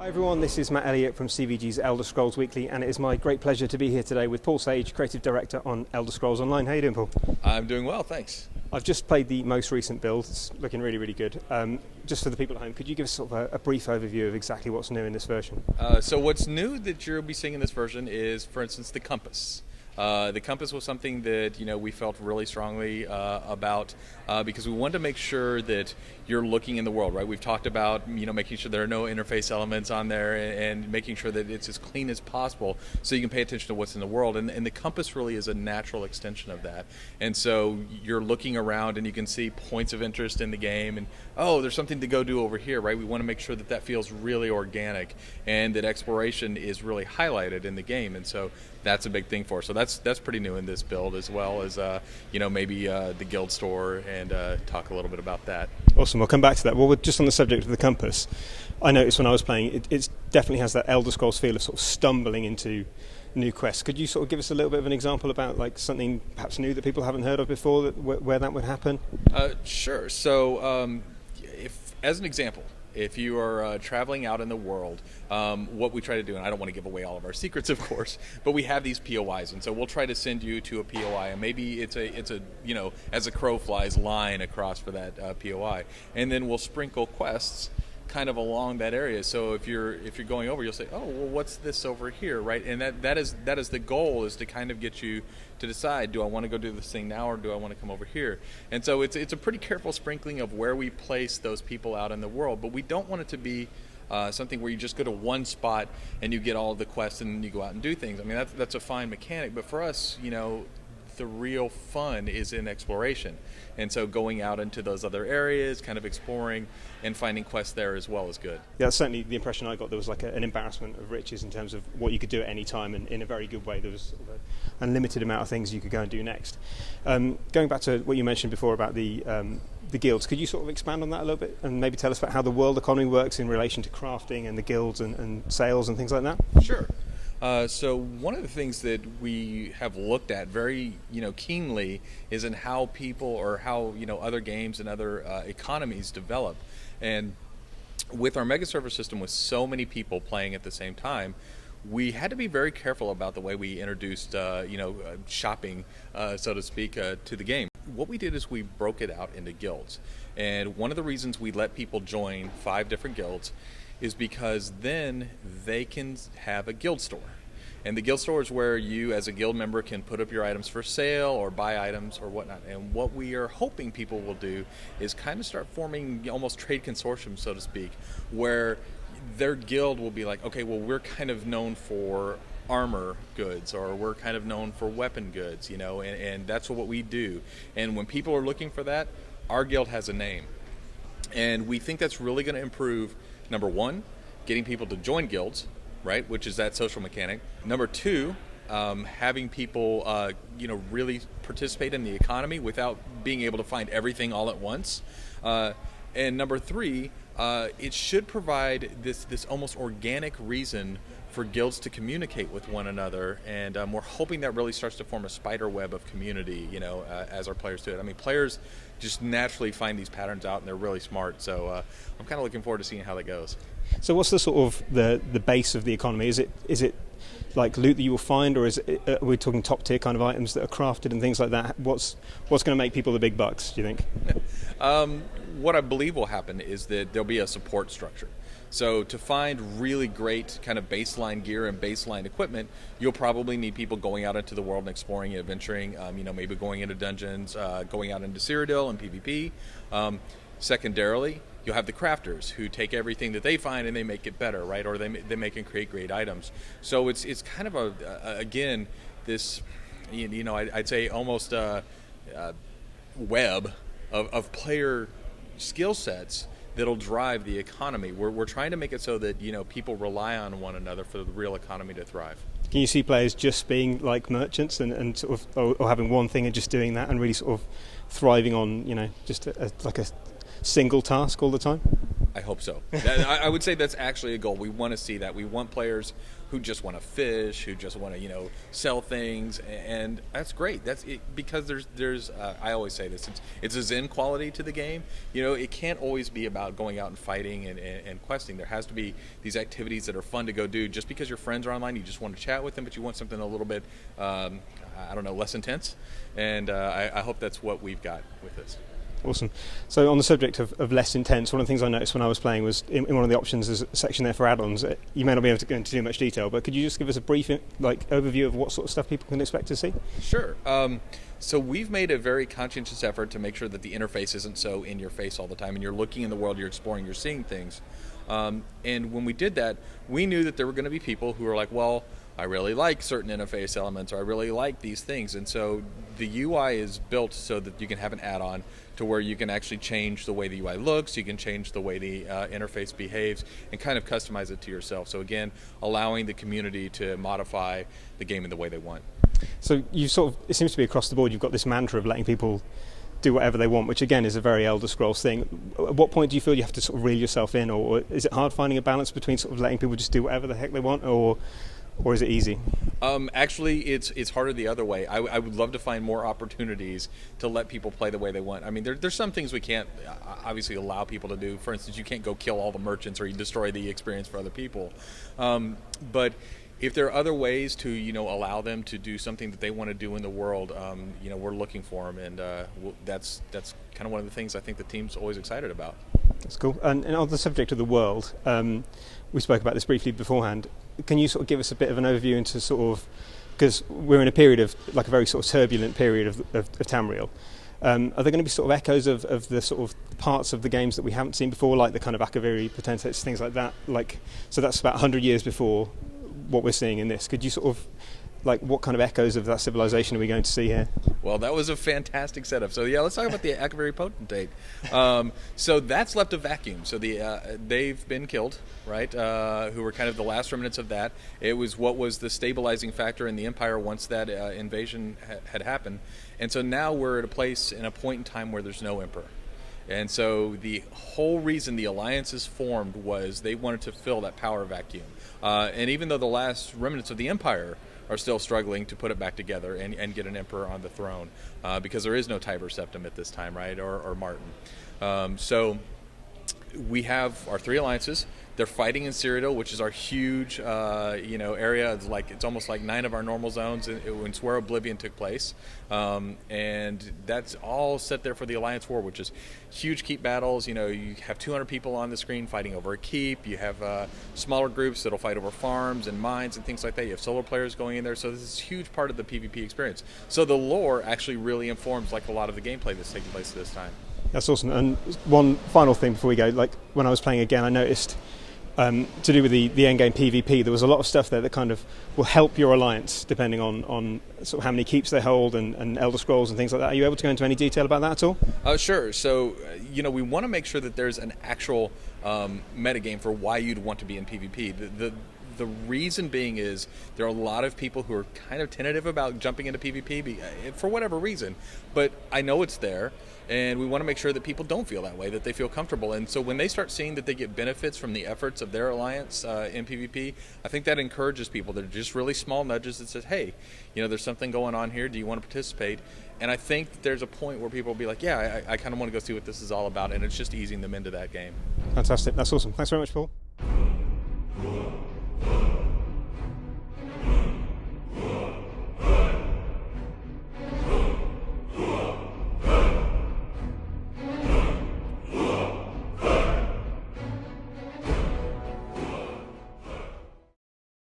Hi everyone, this is Matt Elliott from CVG's Elder Scrolls Weekly, and it is my great pleasure to be here today with Paul Sage, Creative Director on Elder Scrolls Online. How are you doing, Paul? I'm doing well, thanks. I've just played the most recent build. It's looking really, really good. Just for the people at home, could you give us sort of a brief overview of exactly what's new in this version? So what's new that you'll be seeing in this version is, for instance, the compass. The compass was something that we felt really strongly about because we wanted to make sure that you're looking in the world, right? We've talked about making sure there are no interface elements on there and making sure that it's as clean as possible so you can pay attention to what's in the world. And the compass really is a natural extension of that. And so you're looking around and you can see points of interest in the game and, oh, there's something to go do over here, right? We want to make sure that that feels really organic and that exploration is really highlighted in the game. And so that's a big thing for us. So that's pretty new in this build, as well as maybe the guild store, and talk a little bit about that. Awesome. We'll come back to that. Well, just on the subject of the compass, I noticed when I was playing, it definitely has that Elder Scrolls feel of sort of stumbling into new quests. Could you sort of give us a little bit of an example about like something perhaps new that people haven't heard of before, where that would happen? Sure. So as an example, if you are traveling out in the world, what we try to do, and I don't want to give away all of our secrets, of course, but we have these POIs, and so we'll try to send you to a POI, and maybe it's a as a crow flies line across for that POI, and then we'll sprinkle quests kind of along that area. So if you're going over, you'll say, oh, well, what's this over here, right? And that is the goal, is to kind of get you to decide, do I want to go do this thing now, or do I want to come over here? And so it's a pretty careful sprinkling of where we place those people out in the world, but we don't want it to be something where you just go to one spot and you get all of the quests and you go out and do things. I mean, that's a fine mechanic, but for us, the real fun is in exploration. And so going out into those other areas, kind of exploring and finding quests there as well is good. Yeah, that's certainly the impression I got. There was like an embarrassment of riches in terms of what you could do at any time, and in a very good way. There was sort of an unlimited amount of things you could go and do next. Going back to what you mentioned before about the guilds, could you sort of expand on that a little bit and maybe tell us about how the world economy works in relation to crafting and the guilds and sales and things like that? Sure. So one of the things that we have looked at very keenly is in how people, or how other games and other economies develop. And with our mega server system, with so many people playing at the same time, we had to be very careful about the way we introduced shopping, so to speak, to the game. What we did is we broke it out into guilds. And one of the reasons we let people join 5 different guilds is because then they can have a guild store. And the guild store is where you, as a guild member, can put up your items for sale or buy items or whatnot. And what we are hoping people will do is kind of start forming almost trade consortiums, so to speak, where their guild will be like, okay, well, we're kind of known for armor goods, or we're kind of known for weapon goods, and that's what we do. And when people are looking for that, our guild has a name. And we think that's really going to improve, number one, getting people to join guilds, right, which is that social mechanic. Number 2, having people, really participate in the economy without being able to find everything all at once. And number 3, it should provide this almost organic reason for guilds to communicate with one another, and we're hoping that really starts to form a spider web of community, as our players do it. I mean, players just naturally find these patterns out, and they're really smart, so I'm kind of looking forward to seeing how that goes. So what's the sort of the base of the economy? Is it like loot that you will find, or is it, we're talking top tier kind of items that are crafted and things like that? What's going to make people the big bucks, do you think? What I believe will happen is that there'll be a support structure. So to find really great kind of baseline gear and baseline equipment, you'll probably need people going out into the world and exploring and adventuring, maybe going into dungeons, going out into Cyrodiil and PvP. Secondarily, you'll have the crafters who take everything that they find and they make it better, right? Or they make and create great items. So it's kind of again, this, I'd say almost a web of player skill sets that'll drive the economy. We're trying to make it so that people rely on one another for the real economy to thrive. Can you see players just being like merchants and sort of, or having one thing and just doing that and really sort of thriving on just like a single task all the time? I hope so. I would say that's actually a goal. We want to see that. We want players who just want to fish, who just want to sell things, and that's great. That's it, because there's I always say this. It's a zen quality to the game. It can't always be about going out and fighting and questing. There has to be these activities that are fun to go do. Just because your friends are online, you just want to chat with them, but you want something a little bit less intense. And I hope that's what we've got with this. Awesome. So on the subject of less intense, one of the things I noticed when I was playing was in one of the options there's a section there for add-ons. You may not be able to go into too much detail, but could you just give us a brief overview of what sort of stuff people can expect to see? Sure. So we've made a very conscientious effort to make sure that the interface isn't so in your face all the time, and you're looking in the world, you're exploring, you're seeing things. And when we did that, we knew that there were going to be people who were like, well, I really like certain interface elements, or I really like these things. And so the UI is built so that you can have an add-on to where you can actually change the way the UI looks, you can change the way the interface behaves, and kind of customize it to yourself. So again, allowing the community to modify the game in the way they want. So it seems to be across the board, you've got this mantra of letting people do whatever they want, which again is a very Elder Scrolls thing. At what point do you feel you have to sort of reel yourself in, or is it hard finding a balance between sort of letting people just do whatever the heck they want, or is it easy? Actually, it's harder the other way. I would love to find more opportunities to let people play the way they want. I mean, there's some things we can't obviously allow people to do. For instance, you can't go kill all the merchants or you destroy the experience for other people. But if there are other ways to allow them to do something that they want to do in the world, we're looking for them, and that's kind of one of the things I think the team's always excited about. That's cool. And on the subject of the world, we spoke about this briefly beforehand. Can you sort of give us a bit of an overview into sort of, because we're in a period of like a very sort of turbulent period of Tamriel. Are there going to be sort of echoes of the sort of parts of the games that we haven't seen before, like the kind of Akaviri, Potentates, things like that? So that's about 100 years before what we're seeing in this. Could you sort of, what kind of echoes of that civilization are we going to see here? Well, that was a fantastic setup. So yeah, let's talk about the Akaviri Potentate. So that's left a vacuum. So they've been killed, right? Who were kind of the last remnants of that. It was what was the stabilizing factor in the Empire once that invasion had happened. And so now we're at a place in a point in time where there's no Emperor. And so the whole reason the alliances formed was they wanted to fill that power vacuum. And even though the last remnants of the Empire are still struggling to put it back together and get an emperor on the throne, because there is no Tiber Septim at this time, right, or Martin. So we have our three alliances. They're fighting in Cyrodiil, which is our huge, area. It's almost like 9 of our normal zones. It's where Oblivion took place, and that's all set there for the Alliance War, which is huge keep battles. You have 200 people on the screen fighting over a keep. You have smaller groups that'll fight over farms and mines and things like that. You have solo players going in there, so this is a huge part of the PvP experience. So the lore actually really informs a lot of the gameplay that's taking place at this time. That's awesome. And one final thing before we go, when I was playing again, I noticed to do with the endgame PvP, there was a lot of stuff there that kind of will help your alliance depending on sort of how many keeps they hold and Elder Scrolls and things like that. Are you able to go into any detail about that at all? Sure. So, we want to make sure that there's an actual metagame for why you'd want to be in PvP. The reason being is there are a lot of people who are kind of tentative about jumping into PvP for whatever reason, but I know it's there, and we want to make sure that people don't feel that way, that they feel comfortable. And so when they start seeing that they get benefits from the efforts of their alliance in PvP, I think that encourages people. They're just really small nudges that says, hey, there's something going on here. Do you want to participate? And I think that there's a point where people will be like, yeah, I kind of want to go see what this is all about, and it's just easing them into that game. Fantastic. That's awesome. Thanks very much, Paul.